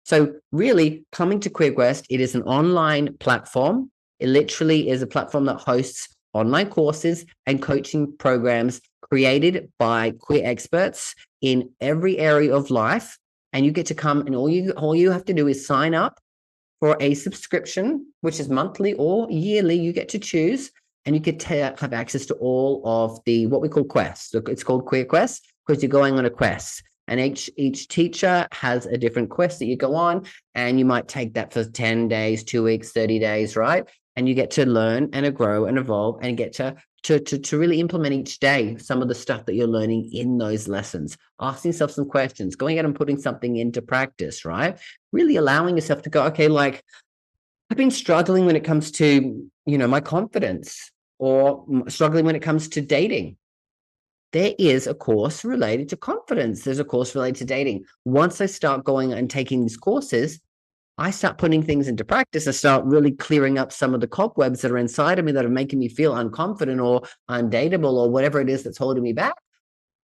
So really, coming to QueerQuest, it is an online platform. It literally is a platform that hosts online courses and coaching programs created by queer experts in every area of life. And you get to come, and all you have to do is sign up for a subscription, which is monthly or yearly. You get to choose, and you get to have access to all of the what we call quests. It's called Queer Quest because you're going on a quest. And each teacher has a different quest that you go on, and you might take that for 10 days, 2 weeks, 30 days, right? And you get to learn and grow and evolve and get to really implement each day some of the stuff that you're learning in those lessons, asking yourself some questions, going out and putting something into practice, right? Really allowing yourself to go, okay, like I've been struggling when it comes to, my confidence, or struggling when it comes to dating. There is a course related to confidence. There's a course related to dating. Once I start going and taking these courses, I start putting things into practice. I start really clearing up some of the cobwebs that are inside of me that are making me feel unconfident or undateable or whatever it is that's holding me back.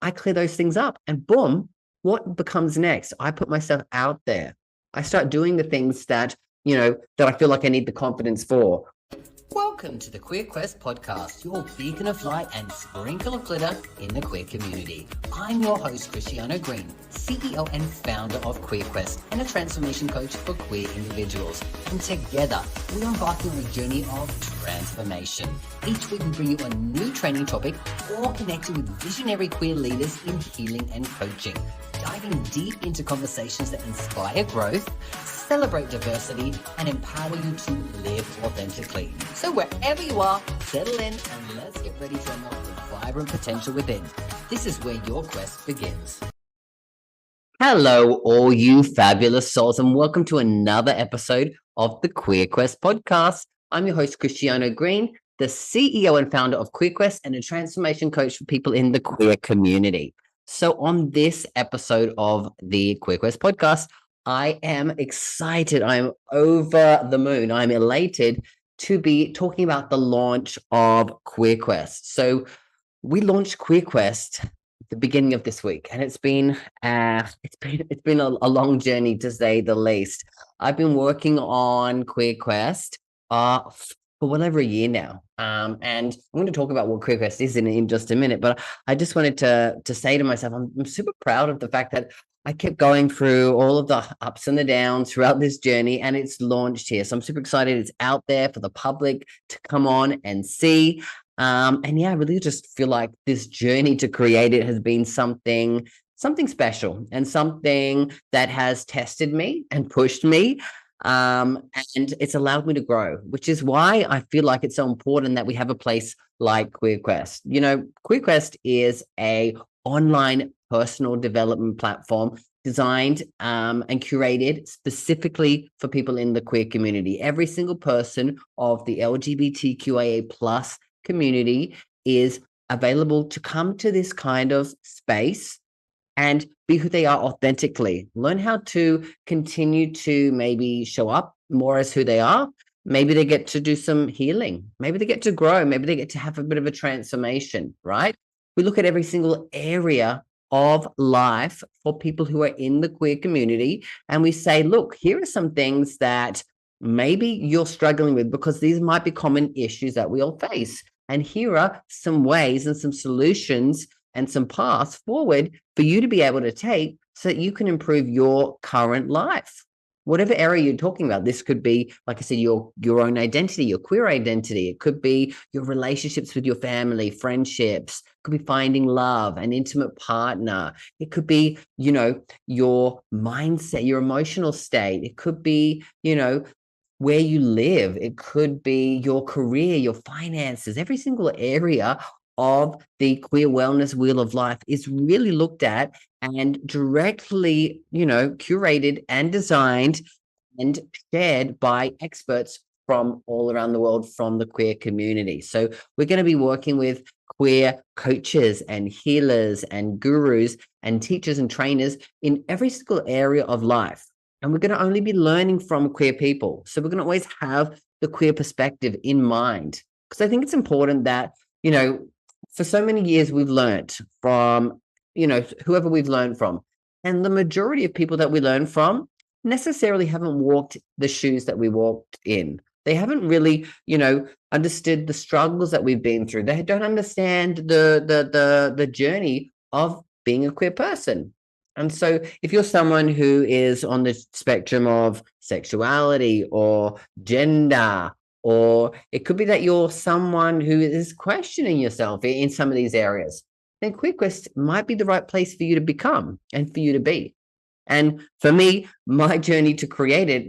I clear those things up, and boom, what becomes next? I put myself out there. I start doing the things that, that I feel like I need the confidence for. Welcome to the Queer Quest podcast, your beacon of light and sprinkle of glitter in the queer community. I'm your host, Cristiano Green, CEO and founder of Queer Quest and a transformation coach for queer individuals. And together, we are embarking on a journey of transformation. Each week, we bring you a new training topic or connecting with visionary queer leaders in healing and coaching, diving deep into conversations that inspire growth, celebrate diversity, and empower you to live authentically. So wherever you are, settle in and let's get ready to unlock the vibrant potential within. This is where your quest begins. Hello, all you fabulous souls, and welcome to another episode of the Queer Quest podcast. I'm your host, Cristiano Green, the CEO and founder of Queer Quest and a transformation coach for people in the queer community. So on this episode of the Queer Quest podcast, I am excited. I'm over the moon. I'm elated to be talking about the launch of Queer Quest. So we launched Queer Quest at the beginning of this week, and it's been a long journey, to say the least. I've been working on Queer Quest for well over a year now. And I'm going to talk about what Queer Quest is in just a minute, but I just wanted to say to myself, I'm super proud of the fact that I kept going through all of the ups and the downs throughout this journey, and it's launched here. So I'm super excited. It's out there for the public to come on and see. And yeah, I really just feel like this journey to create it has been something special and something that has tested me and pushed me. And it's allowed me to grow, which is why I feel like it's so important that we have a place like Queer Quest. Queer Quest is a online personal development platform designed and curated specifically for people in the queer community. Every single person of the LGBTQIA plus community is available to come to this kind of space and be who they are authentically. Learn how to continue to maybe show up more as who they are. Maybe they get to do some healing. Maybe they get to grow. Maybe they get to have a bit of a transformation, right? We look at every single area of life for people who are in the queer community, and we say, look, here are some things that maybe you're struggling with, because these might be common issues that we all face. And here are some ways and some solutions and some paths forward for you to be able to take so that you can improve your current life. Whatever area you're talking about, this could be, like I said, your own identity, your queer identity. It could be your relationships with your family, friendships. It could be finding love, an intimate partner. It could be, your mindset, your emotional state. It could be, where you live. It could be your career, your finances. Every single area of the queer wellness wheel of life is really looked at and directly, curated and designed and shared by experts from all around the world from the queer community. So we're going to be working with queer coaches and healers and gurus and teachers and trainers in every single area of life. And we're going to only be learning from queer people. So we're going to always have the queer perspective in mind, because I think it's important that, for so many years we've learned from, whoever we've learned from. And the majority of people that we learn from, necessarily haven't walked the shoes that we walked in. They haven't really, understood the struggles that we've been through. They don't understand the journey of being a queer person. And so if you're someone who is on the spectrum of sexuality or gender, or it could be that you're someone who is questioning yourself in some of these areas, then QueerQuest might be the right place for you to become and for you to be. And for me, my journey to create it,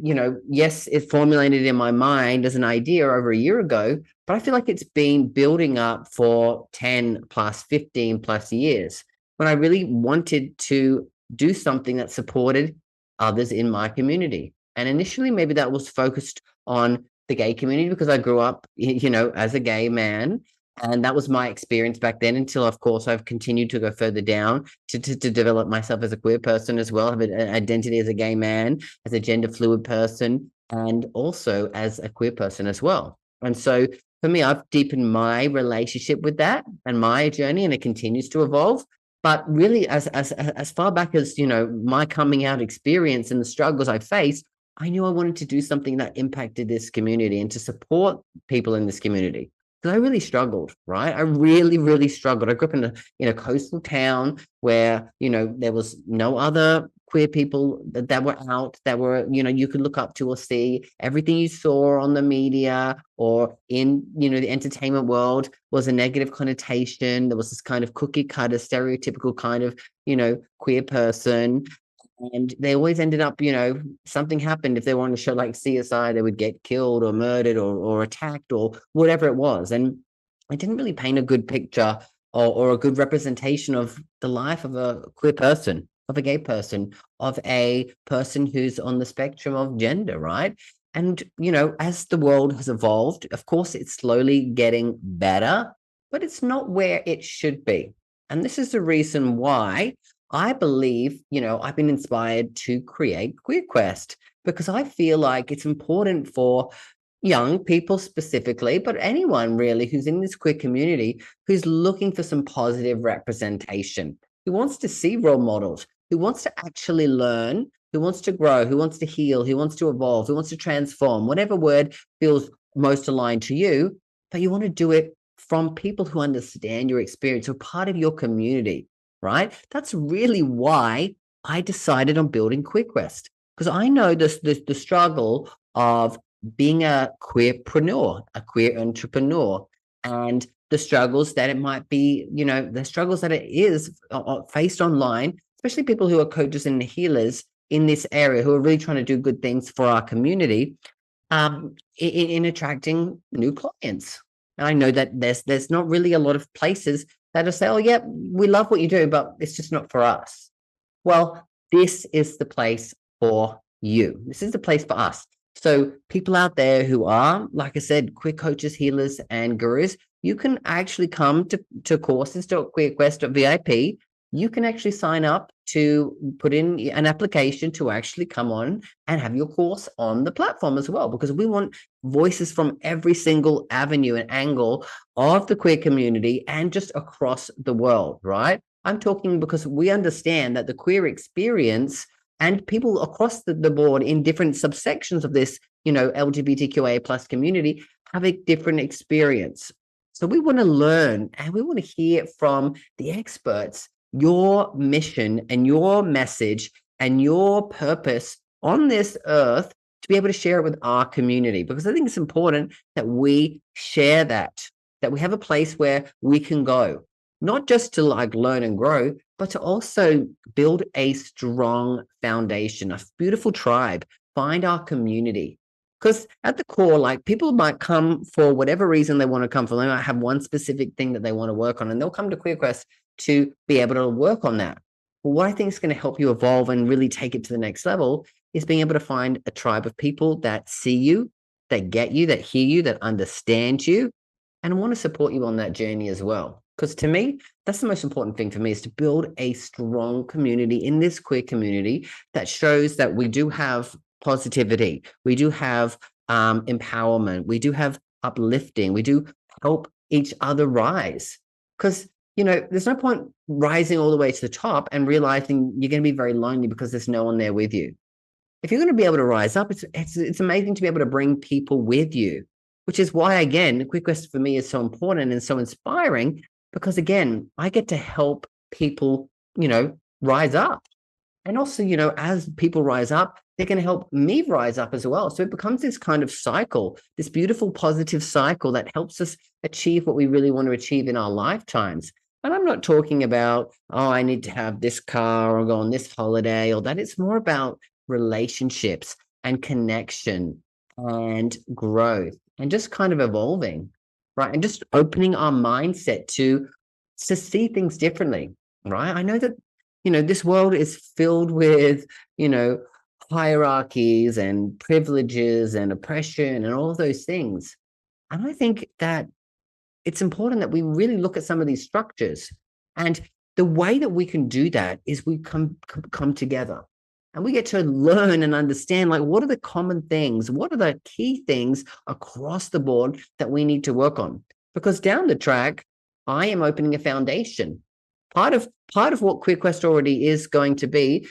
yes, it formulated in my mind as an idea over a year ago, but I feel like it's been building up for 10 plus, 15 plus years when I really wanted to do something that supported others in my community. And initially, maybe that was focused on the gay community because I grew up, as a gay man. And that was my experience back then until, of course, I've continued to go further down to develop myself as a queer person as well, have an identity as a gay man, as a gender fluid person, and also as a queer person as well. And so for me, I've deepened my relationship with that and my journey, and it continues to evolve. But really, as far back as my coming out experience and the struggles I faced, I knew I wanted to do something that impacted this community and to support people in this community. Because I really struggled, right? I really, really struggled. I grew up in a coastal town where, there was no other queer people that were out, that were, you could look up to or see. Everything you saw on the media or in, the entertainment world was a negative connotation. There was this kind of cookie cutter, stereotypical kind of, queer person. And they always ended up, something happened. If they were on a show like CSI, they would get killed or murdered or attacked or whatever it was. And it didn't really paint a good picture or a good representation of the life of a queer person, of a gay person, of a person who's on the spectrum of gender, right? And, as the world has evolved, of course, it's slowly getting better, but it's not where it should be. And this is the reason why I believe, I've been inspired to create QueerQuest because I feel like it's important for young people specifically, but anyone really who's in this queer community who's looking for some positive representation, who wants to see role models, who wants to actually learn, who wants to grow, who wants to heal, who wants to evolve, who wants to transform, whatever word feels most aligned to you, but you want to do it from people who understand your experience or part of your community. Right? That's really why I decided on building QueerQuest because I know the struggle of being a queerpreneur, a queer entrepreneur, and the struggles that it might be, the struggles that it is faced online, especially people who are coaches and healers in this area who are really trying to do good things for our community, in attracting new clients. And I know that there's not really a lot of places that'll say, oh, yeah, we love what you do, but it's just not for us. Well, this is the place for you. This is the place for us. So people out there who are, like I said, queer coaches, healers, and gurus, you can actually come to courses.queerquest.vip. You can actually sign up to put in an application to actually come on and have your course on the platform as well, because we want voices from every single avenue and angle of the queer community and just across the world, right? I'm talking because we understand that the queer experience and people across the board in different subsections of this, LGBTQIA plus community have a different experience. So we want to learn and we want to hear from the experts your mission and your message and your purpose on this earth to be able to share it with our community, because I think it's important that we share that we have a place where we can go, not just to learn and grow, but to also build a strong foundation, a beautiful tribe, find our community. Because at the core, people might come for whatever reason they want to come for. They might have one specific thing that they want to work on, and they'll come to QueerQuest to be able to work on that. But what I think is going to help you evolve and really take it to the next level is being able to find a tribe of people that see you, that get you, that hear you, that understand you, and want to support you on that journey as well. Because to me, that's the most important thing for me, is to build a strong community in this queer community that shows that we do have positivity, we do have empowerment, we do have uplifting, we do help each other rise. Because there's no point rising all the way to the top and realizing you're going to be very lonely because there's no one there with you. if you're going to be able to rise up, it's amazing to be able to bring people with you, which is why, again, Quick Quest for me is so important and so inspiring, because again, I get to help people, rise up. And also, as people rise up, they're going to help me rise up as well. So it becomes this kind of cycle, this beautiful positive cycle that helps us achieve what we really want to achieve in our lifetimes. And I'm not talking about, oh, I need to have this car or go on this holiday or that. It's more about relationships and connection and growth and just kind of evolving, right? And just opening our mindset to see things differently, right? I know that, this world is filled with, hierarchies and privileges and oppression and all those things. And I think that it's important that we really look at some of these structures. And the way that we can do that is we come together and we get to learn and understand, like, what are the common things? What are the key things across the board that we need to work on? Because down the track, I am opening a foundation. Part of what QueerQuest already is going to be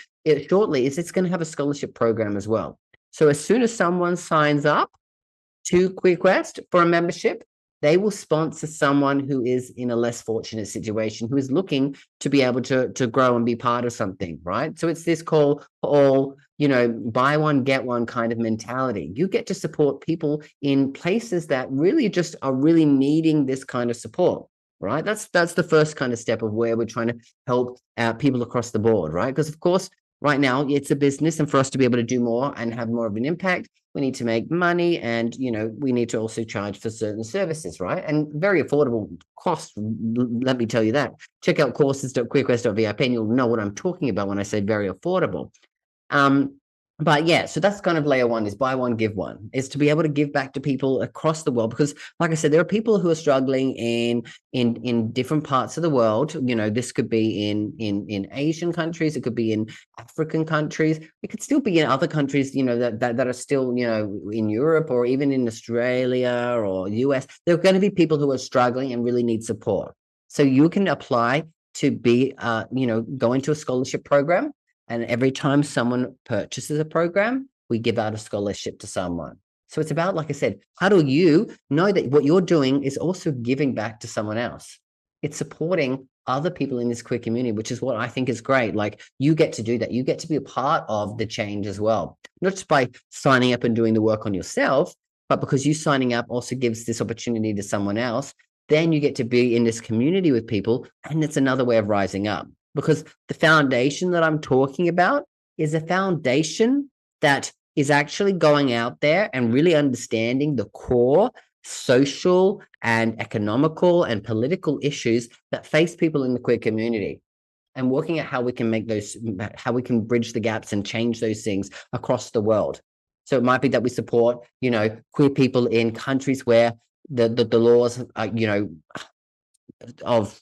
shortly is it's going to have a scholarship program as well. So as soon as someone signs up to QueerQuest for a membership, they will sponsor someone who is in a less fortunate situation, who is looking to be able to grow and be part of something, right? So it's this call for all, buy one, get one kind of mentality. You get to support people in places that really just are really needing this kind of support, right? That's the first kind of step of where we're trying to help people across the board, right? Because of course, right now it's a business, and for us to be able to do more and have more of an impact, we need to make money, and we need to also charge for certain services, right? And very affordable cost, let me tell you that. Check out courses.queerquest.vip and you'll know what I'm talking about when I say very affordable. But yeah, so that's kind of layer one, is buy one, give one, is to be able to give back to people across the world. Because like I said, there are people who are struggling in different parts of the world. This could be in Asian countries, it could be in African countries, it could still be in other countries, that are still, in Europe or even in Australia or US. There are going to be people who are struggling and really need support. So you can apply to be, go into a scholarship program. And every time someone purchases a program, we give out a scholarship to someone. So it's about, like I said, how do you know that what you're doing is also giving back to someone else? It's supporting other people in this queer community, which is what I think is great. Like, you get to do that. You get to be a part of the change as well, not just by signing up and doing the work on yourself, but because you signing up also gives this opportunity to someone else. Then you get to be in this community with people, and it's another way of rising up. Because the foundation that I'm talking about is a foundation that is actually going out there and really understanding the core social and economical and political issues that face people in the queer community, and working out how we can how we can bridge the gaps and change those things across the world. So it might be that we support, queer people in countries where the laws are, of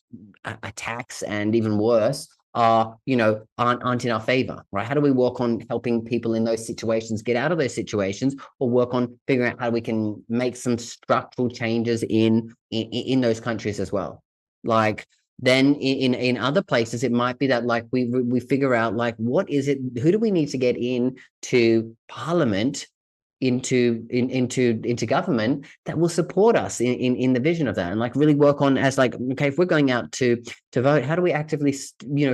attacks and even worse aren't in our favor, right? How do we work on helping people in those situations get out of those situations, or work on figuring out how we can make some structural changes in those countries as well? Like, then in other places, it might be that, like, we figure out, like, what is it, who do we need to get into parliament, into government, that will support us in the vision of that, and like really work on, as like, okay, if we're going out to vote, how do we actively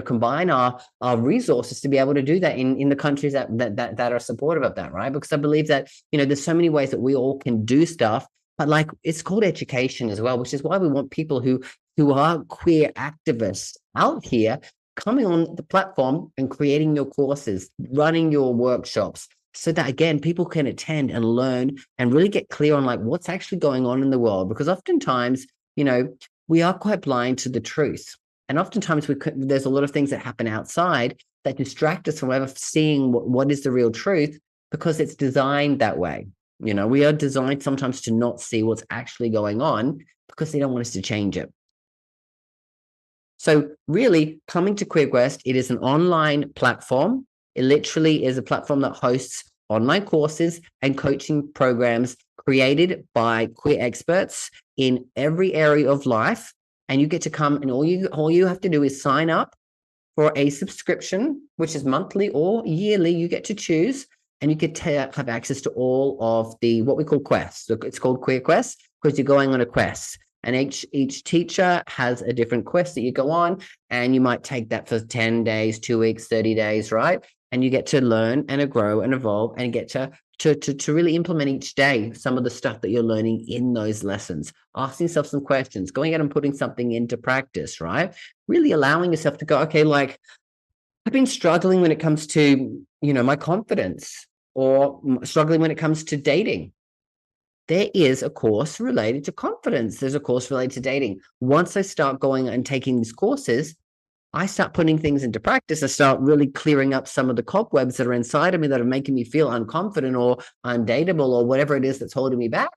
combine our resources to be able to do that in the countries that are supportive of that, right? Because I believe that there's so many ways that we all can do stuff, but like, it's called education as well, which is why we want people who are queer activists out here coming on the platform and creating your courses, running your workshops, so that, again, people can attend and learn and really get clear on, like, what's actually going on in the world. Because oftentimes, we are quite blind to the truth. And oftentimes there's a lot of things that happen outside that distract us from ever seeing what is the real truth, because it's designed that way. We are designed sometimes to not see what's actually going on because they don't want us to change it. So really, coming to QueerQuest, it is an online platform. It literally is a platform that hosts online courses and coaching programs created by queer experts in every area of life. And you get to come, and all you have to do is sign up for a subscription, which is monthly or yearly. You get to choose. and you could have access to all of the what we call quests. It's called Queer Quests because you're going on a quest. And each teacher has a different quest that you go on, and you might take that for 10 days, 2 weeks, 30 days, right? And you get to learn and grow and evolve and get to really implement each day some of the stuff that you're learning in those lessons, asking yourself some questions, going out and putting something into practice, right? Really allowing yourself to go, okay, like I've been struggling when it comes to, my confidence, or struggling when it comes to dating. There is a course related to confidence. There's a course related to dating. Once I start going and taking these courses, I start putting things into practice. I start really clearing up some of the cobwebs that are inside of me that are making me feel unconfident or undateable or whatever it is that's holding me back.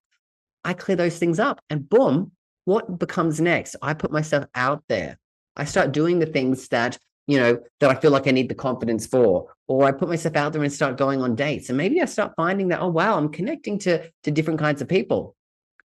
I clear those things up, and boom, what becomes next? I put myself out there. I start doing the things that, that I feel like I need the confidence for, or I put myself out there and start going on dates. And maybe I start finding that, oh, wow, I'm connecting to different kinds of people.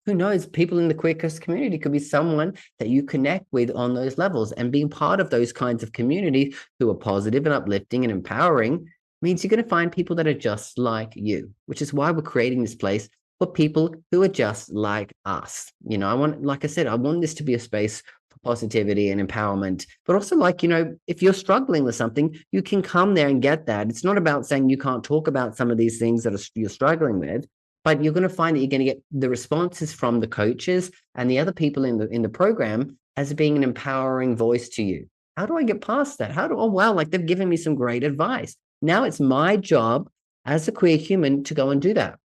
Who knows? People in the Queer Coast community could be someone that you connect with on those levels, and being part of those kinds of communities who are positive and uplifting and empowering means you're going to find people that are just like you, which is why we're creating this place for people who are just like us. Like I said, I want this to be a space for positivity and empowerment, but also if you're struggling with something, you can come there and get that. It's not about saying you can't talk about some of these things that you're struggling with, but you're going to find that you're going to get the responses from the coaches and the other people in the program as being an empowering voice to you. How do I get past that? Oh, wow, like they've given me some great advice. Now it's my job as a queer human to go and do that.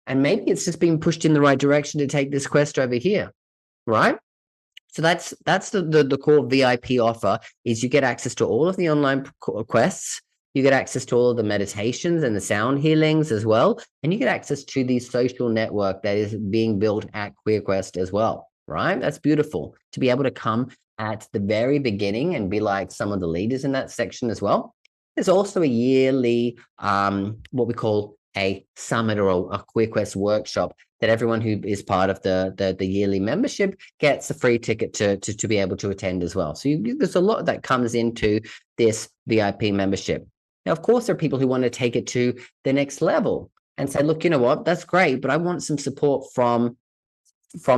And maybe it's just being pushed in the right direction to take this quest over here, right? So that's the core VIP offer. Is you get access to all of the online quests. You get access to all of the meditations and the sound healings as well. And you get access to the social network that is being built at QueerQuest as well, right? That's beautiful to be able to come at the very beginning and be like some of the leaders in that section as well. There's also a yearly, what we call a summit or a QueerQuest workshop that everyone who is part of the yearly membership gets a free ticket to be able to attend as well. So there's a lot that comes into this VIP membership. Now, of course, there are people who want to take it to the next level and say, look, you know what, that's great, but I want some support from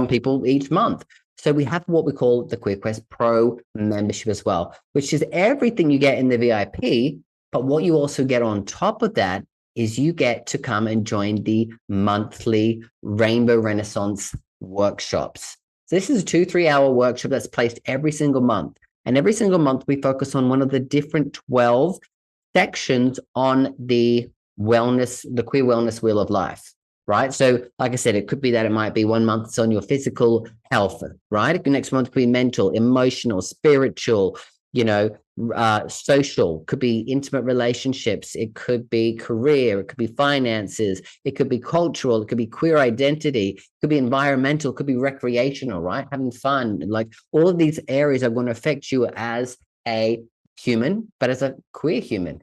people each month. So we have what we call the QueerQuest Pro membership as well, which is everything you get in the VIP, but what you also get on top of that is you get to come and join the monthly Rainbow Renaissance workshops. So this is a 2-3 hour workshop that's placed every single month. And every single month we focus on one of the different 12 sections on the queer wellness wheel of life, right? So like I said, it could be that it might be 1 month it's on your physical health, right? The next month could be mental, emotional, spiritual, social, could be intimate relationships, it could be career, it could be finances, it could be cultural, it could be queer identity, it could be environmental, it could be recreational, right? Having fun. Like all of these areas are going to affect you as a human, but as a queer human.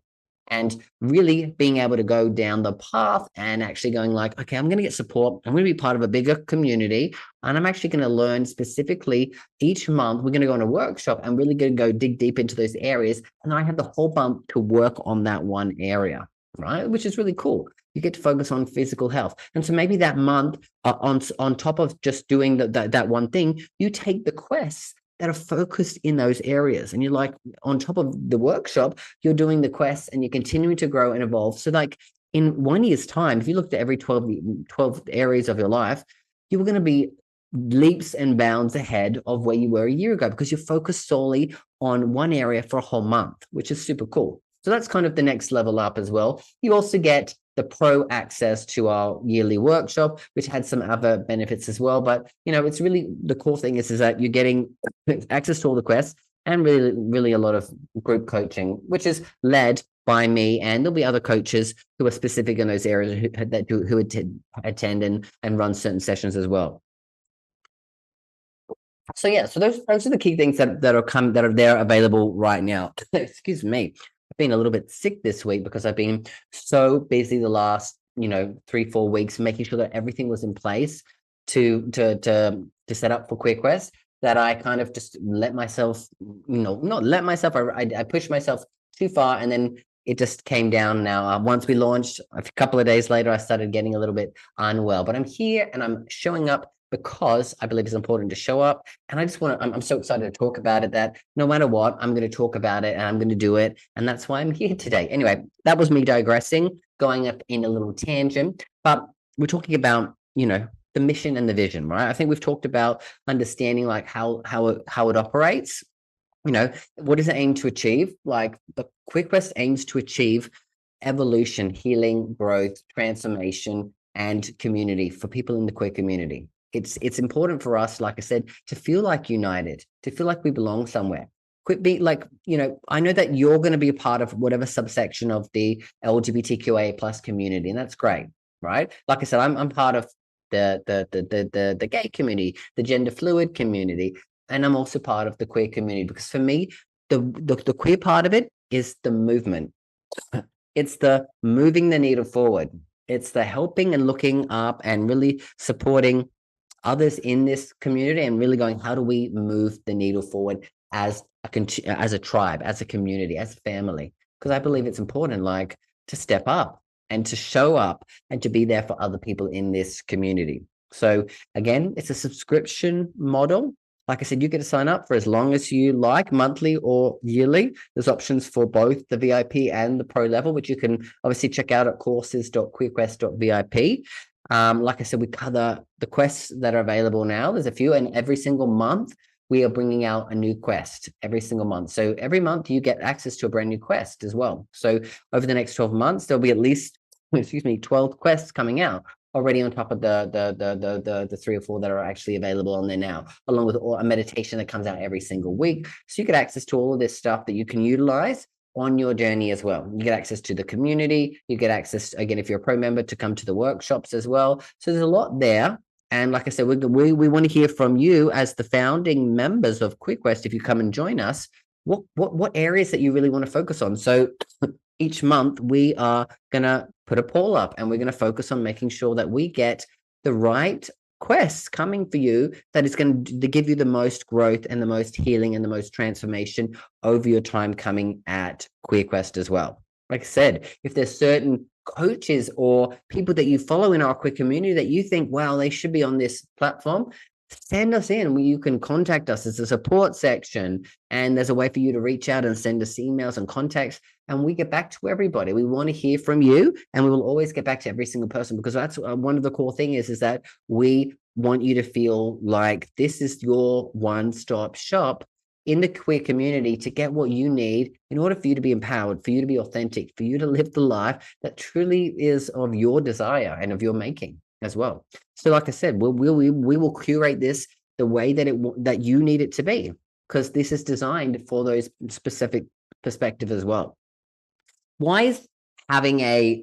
And really being able to go down the path and actually going like, okay, I'm going to get support. I'm going to be part of a bigger community. And I'm actually going to learn specifically each month. We're going to go on a workshop and really going to go dig deep into those areas. And I have the whole month to work on that one area, right? Which is really cool. You get to focus on physical health. And so maybe that month on top of just doing that one thing, you take the quests that are focused in those areas. And you're like, on top of the workshop, you're doing the quests and you're continuing to grow and evolve. So like in 1 year's time, if you looked at every 12 areas of your life, you were going to be leaps and bounds ahead of where you were a year ago because you're focused solely on one area for a whole month, which is super cool. So that's kind of the next level up as well. You also get the pro access to our yearly workshop, which had some other benefits as well. But, it's really the cool thing is that you're getting access to all the quests and really, really a lot of group coaching, which is led by me. And there'll be other coaches who are specific in those areas who attend and run certain sessions as well. So yeah, so those are the key things that are there available right now. Excuse me. I've been a little bit sick this week because I've been so busy the last 3-4 weeks making sure that everything was in place to set up for QueerQuest, that I kind of just let myself, not let myself, I pushed myself too far and then it just came down now. Once we launched, a couple of days later, I started getting a little bit unwell. But I'm here and I'm showing up because I believe it's important to show up. And I just want to, I'm so excited to talk about it that no matter what, I'm going to talk about it and I'm going to do it. And that's why I'm here today. Anyway, that was me digressing, going up in a little tangent. But we're talking about, the mission and the vision, right? I think we've talked about understanding like how it operates. What does it aim to achieve? Like the QuickQuest aims to achieve evolution, healing, growth, transformation, and community for people in the queer community. It's important for us, like I said, to feel like united, to feel like we belong somewhere. Quit be like, I know that you're going to be a part of whatever subsection of the LGBTQA plus community, and that's great, right? Like I said, I'm part of the gay community, the gender fluid community, and I'm also part of the queer community because for me, the queer part of it is the movement. It's the moving the needle forward. It's the helping and looking up and really supporting others in this community and really going, how do we move the needle forward as a tribe, as a community, as a family? Because I believe it's important, like to step up and to show up and to be there for other people in this community. So again, it's a subscription model. Like I said, you get to sign up for as long as you like, monthly or yearly. There's options for both the VIP and the pro level, which you can obviously check out at courses.queerquest.vip. Like I said, we cover the quests that are available now. There's a few, and every single month we are bringing out a new quest every single month. So every month you get access to a brand new quest as well. So over the next 12 months, there'll be at least, 12 quests coming out already on top of the 3 or 4 that are actually available on there now, along with a meditation that comes out every single week. So you get access to all of this stuff that you can utilize on your journey as well. You get access to the community. You get access, again, if you're a pro member, to come to the workshops as well. So there's a lot there. And like I said, we want to hear from you as the founding members of QuickQuest. If you come and join us, what areas that you really want to focus on? So each month we are going to put a poll up and we're going to focus on making sure that we get the right quests coming for you that is going to give you the most growth and the most healing and the most transformation over your time coming at QueerQuest as well. Like I said, if there's certain coaches or people that you follow in our queer community that you think, wow, they should be on this platform, send us in. You can contact us. There's a support section and there's a way for you to reach out and send us emails and contacts, and we get back to everybody. We want to hear from you, and we will always get back to every single person, because that's one of the core things is that we want you to feel like this is your one-stop shop in the queer community to get what you need in order for you to be empowered, for you to be authentic, for you to live the life that truly is of your desire and of your making as well. So like I said, we will curate this the way that you need it to be, because this is designed for those specific perspective as well. Why is having a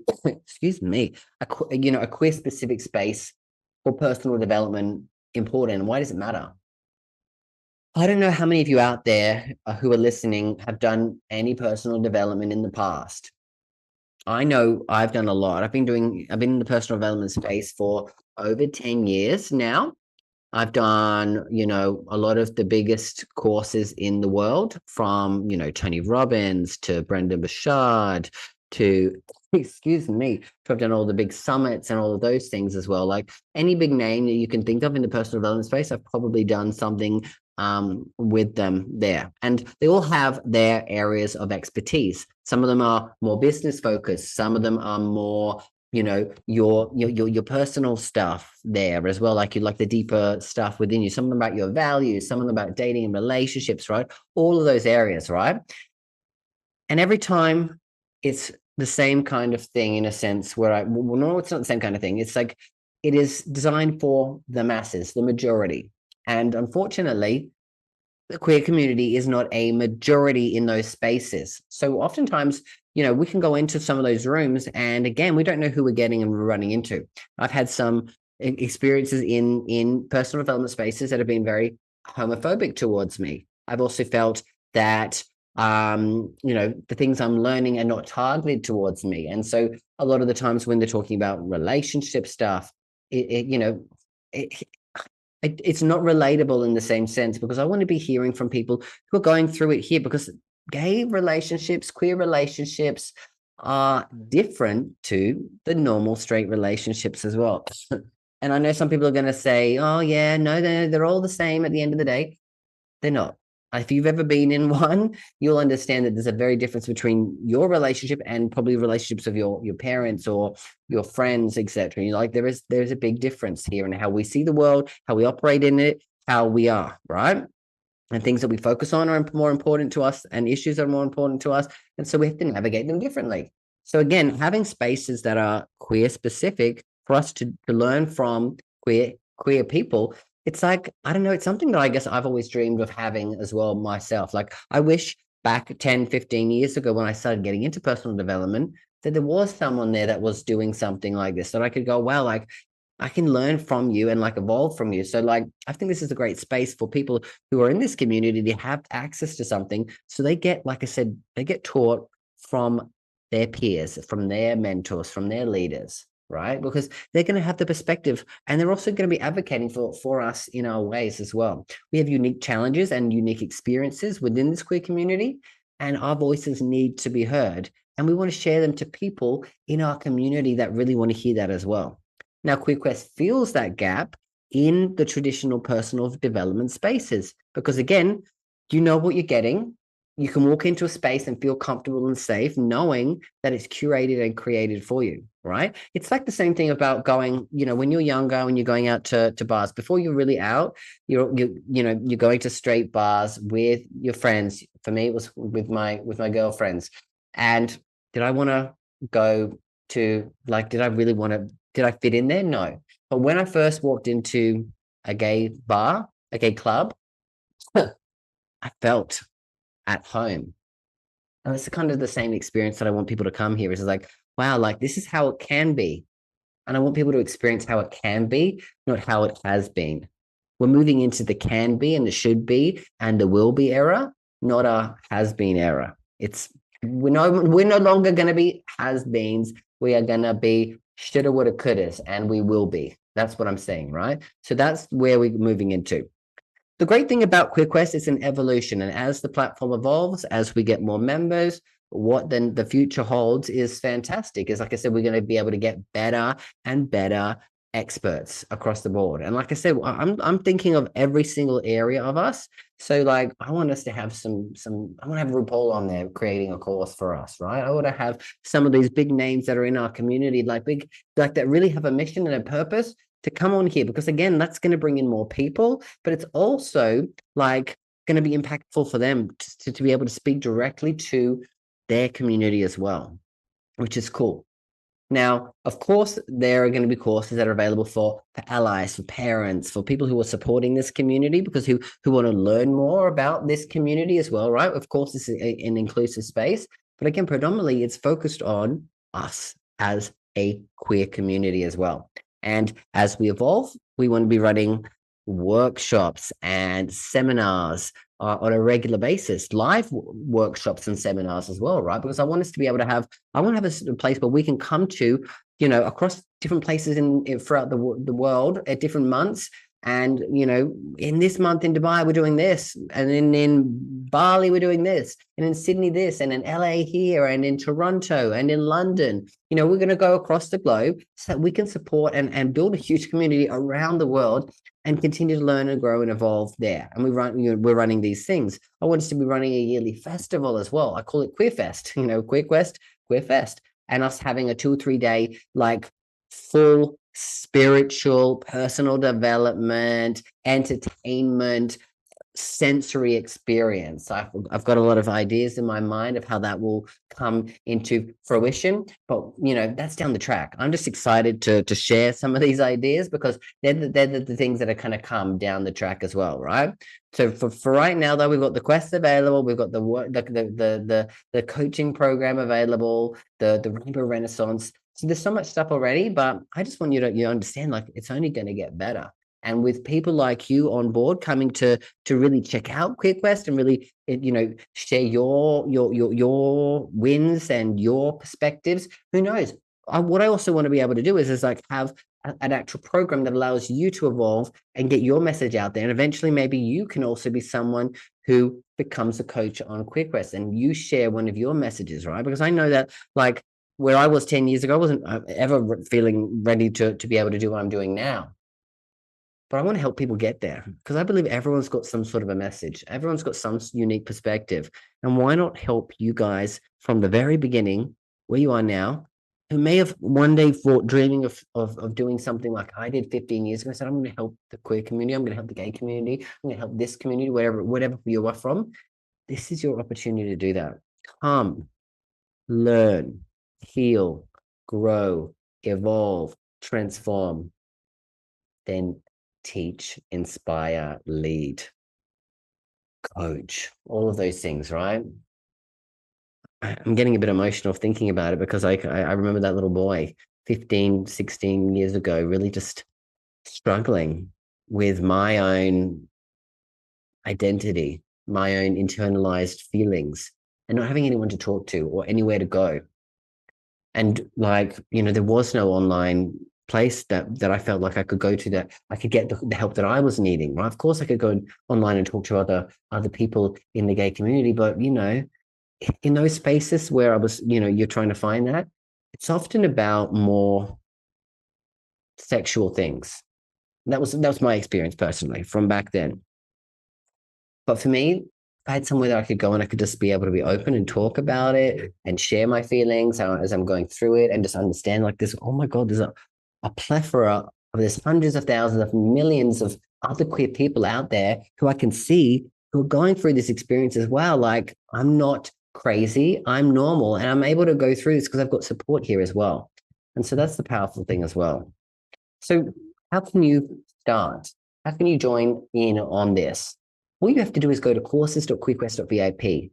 queer specific space for personal development important? Why does it matter? I don't know how many of you out there who are listening have done any personal development in the past. I know I've done a lot. I've been in the personal development space for over 10 years now. I've done, a lot of the biggest courses in the world, from, Tony Robbins to Brendon Burchard to, to I've done all the big summits and all of those things as well. Like any big name that you can think of in the personal development space, I've probably done something with them there. And they all have their areas of expertise. Some of them are more business focused. Some of them are more, your personal stuff there as well. Like you like the deeper stuff within you. Some of them about your values, some of them about dating and relationships, right? All of those areas, right? And every time it's the same kind of thing in a sense where no, it's not the same kind of thing. It's like, it is designed for the masses, the majority. And unfortunately, the queer community is not a majority in those spaces. So oftentimes, we can go into some of those rooms and again, we don't know who we're getting and we're running into. I've had some experiences in personal development spaces that have been very homophobic towards me. I've also felt that, the things I'm learning are not targeted towards me. And so a lot of the times when they're talking about relationship stuff, it's not relatable in the same sense, because I want to be hearing from people who are going through it here, because gay relationships, queer relationships are different to the normal straight relationships as well. And I know some people are going to say, oh, yeah, no, they're all the same at the end of the day. They're not. If you've ever been in one, you'll understand that there's a very difference between your relationship and probably relationships of your parents or your friends, etc. Like there's a big difference here in how we see the world, how we operate in it, how we are, right? And things that we focus on are more important to us, and issues are more important to us, and so we have to navigate them differently. So again, having spaces that are queer specific for us to learn from queer people, it's like, I don't know, it's something that I guess I've always dreamed of having as well myself. Like I wish back 10, 15 years ago when I started getting into personal development, that there was someone there that was doing something like this, that I could go, wow, like I can learn from you and like evolve from you. So like I think this is a great space for people who are in this community to have access to something. So they get, like I said, they get taught from their peers, from their mentors, from their leaders, right? Because they're going to have the perspective, and they're also going to be advocating for us in our ways as well. We have unique challenges and unique experiences within this queer community, and our voices need to be heard. And we want to share them to people in our community that really want to hear that as well. Now, QueerQuest fills that gap in the traditional personal development spaces because, again, you know what you're getting. You can walk into a space and feel comfortable and safe knowing that it's curated and created for you, right? It's like the same thing about going, when you're younger, when you're going out to bars, before you're really out, you're going to straight bars with your friends. For me, it was with my girlfriends. And did I want to go to, like, did I fit in there? No. But when I first walked into a gay bar, a gay club, I felt at home. And it's kind of the same experience that I want people to come here. Is like, wow, like this is how it can be. And I want people to experience how it can be, not how it has been. We're moving into the can be and the should be and the will be era, not a has been era. We're no longer going to be has beens. We are going to be shoulda, woulda, couldas, and we will be. That's what I'm saying, right? So that's where we're moving into. The great thing about QueerQuest is an evolution, and as the platform evolves, as we get more members, what then the future holds is fantastic. Is like I said, we're going to be able to get better and better experts across the board. And like I said, I'm thinking of every single area of us. So like I want us to have some I want to have RuPaul on there creating a course for us, right? I want to have some of these big names that are in our community, like that really have a mission and a purpose to come on here, because again, that's going to bring in more people, but it's also like going to be impactful for them to be able to speak directly to their community as well, which is cool. Now, of course, there are going to be courses that are available for allies, for parents, for people who are supporting this community, because who want to learn more about this community as well, right? Of course, this is an inclusive space, but again, predominantly it's focused on us as a queer community as well. And as we evolve, we want to be running workshops and seminars on a regular basis, live workshops and seminars as well, right? Because I want us to be able to have, I want to have a place where we can come to, across different places throughout the world at different months. And, in this month in Dubai, we're doing this. And then in Bali, we're doing this. And in Sydney, this. And in LA here. And in Toronto. And in London. We're going to go across the globe so that we can support and build a huge community around the world and continue to learn and grow and evolve there. And we're running these things. I want us to be running a yearly festival as well. I call it QueerFest, QueerFest. And us having a 2 or 3 day, like full spiritual, personal development, entertainment, sensory experience. I've got a lot of ideas in my mind of how that will come into fruition, but that's down the track. I'm just excited to share some of these ideas because they're the things that are going to come down the track as well, right? So for right now, though, we've got the quest available, we've got the coaching program available, the Rainbow Renaissance. So there's so much stuff already, but I just want you to understand, like, it's only going to get better. And with people like you on board coming to really check out QueerQuest and really, share your wins and your perspectives, who knows? What I also want to be able to do is like have an actual program that allows you to evolve and get your message out there. And eventually, maybe you can also be someone who becomes a coach on QuickQuest and you share one of your messages, right? Because I know that, like, where I was 10 years ago, I wasn't ever feeling ready to be able to do what I'm doing now. But I want to help people get there because I believe everyone's got some sort of a message. Everyone's got some unique perspective. And why not help you guys from the very beginning, where you are now, who may have one day thought, dreaming of doing something like I did 15 years ago. I said, I'm going to help the queer community. I'm going to help the gay community. I'm going to help this community, whatever you are from. This is your opportunity to do that. Come, learn, heal, grow, evolve, transform, then teach, inspire, lead, coach, all of those things, right? I'm getting a bit emotional thinking about it because I remember that little boy 15, 16 years ago, really just struggling with my own identity, my own internalized feelings, and not having anyone to talk to or anywhere to go. And like, there was no online place that I felt like I could go to, that I could get the help that I was needing, right? Of course, I could go online and talk to other people in the gay community, but in those spaces where I was, you're trying to find that, it's often about more sexual things. That was my experience personally from back then. But for me, I had somewhere that I could go and I could just be able to be open and talk about it and share my feelings as I'm going through it and just understand, like, this. Oh my God, there's a plethora of, there's hundreds of thousands of millions of other queer people out there who I can see who are going through this experience as well. Like, I'm not crazy, I'm normal, and I'm able to go through this because I've got support here as well. And so that's the powerful thing as well. So how can you start? How can you join in on this? All you have to do is go to courses.quickquest.vip. You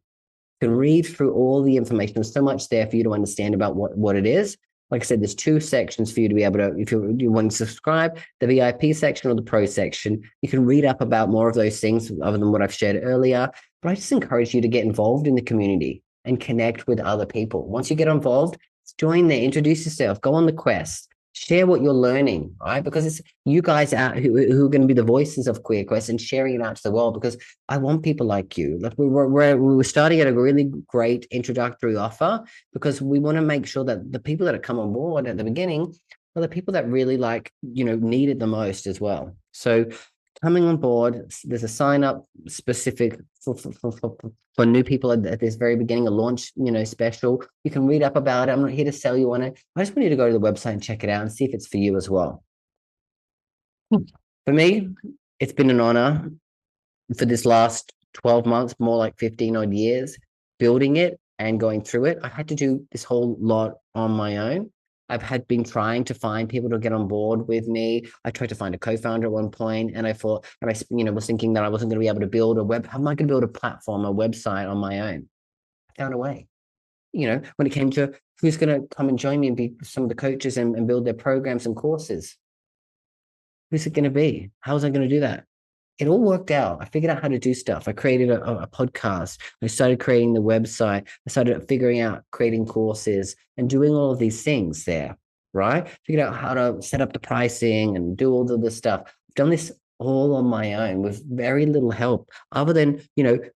can read through all the information. There's so much there for you to understand about what it is. Like I said, there's two sections for you to be able to, if you want to subscribe, the VIP section or the pro section. You can read up about more of those things other than what I've shared earlier. But I just encourage you to get involved in the community and connect with other people. Once you get involved, join there, introduce yourself, go on the quest. Share what you're learning, right? Because it's you guys out who are going to be the voices of Queer Quest and sharing it out to the world. Because I want people like you. Like we were starting at a really great introductory offer because we want to make sure that the people that have come on board at the beginning are the people that really need it the most as well. So coming on board, there's a sign up specific for new people at this very beginning, a launch, special. You can read up about it. I'm not here to sell you on it. I just want you to go to the website and check it out and see if it's for you as well. For me, it's been an honor for this last 12 months, more like 15 odd years, building it and going through it. I had to do this whole lot on my own. I've been trying to find people to get on board with me. I tried to find a co-founder at one point, and I thought, and I, was thinking that I wasn't going to be able to build a web. How am I going to build a platform, a website on my own? I found a way. When it came to who's going to come and join me and be some of the coaches and build their programs and courses, who's it going to be? How was I going to do that? It all worked out. I figured out how to do stuff. I created a podcast. I started creating the website. I started figuring out creating courses and doing all of these things there, right? Figured out how to set up the pricing and do all of this stuff. I've done this all on my own with very little help other than,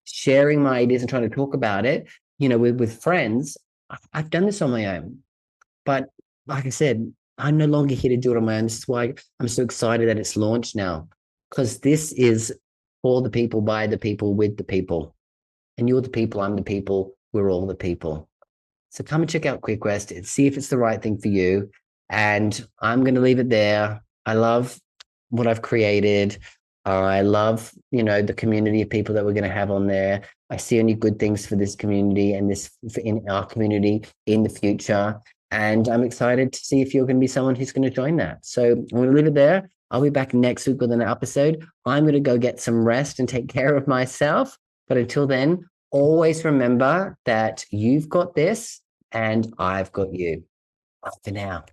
sharing my ideas and trying to talk about it, with friends. I've done this on my own. But like I said, I'm no longer here to do it on my own. This is why I'm so excited that it's launched now, because this is for the people, by the people, with the people. And you're the people, I'm the people, we're all the people. So come and check out QuickQuest and see if it's the right thing for you. And I'm going to leave it there. I love what I've created. I love, the community of people that we're going to have on there. I see only good things for this community and in our community in the future. And I'm excited to see if you're going to be someone who's going to join that. So I'm going to leave it there. I'll be back next week with an episode. I'm going to go get some rest and take care of myself. But until then, always remember that you've got this and I've got you. Bye for now.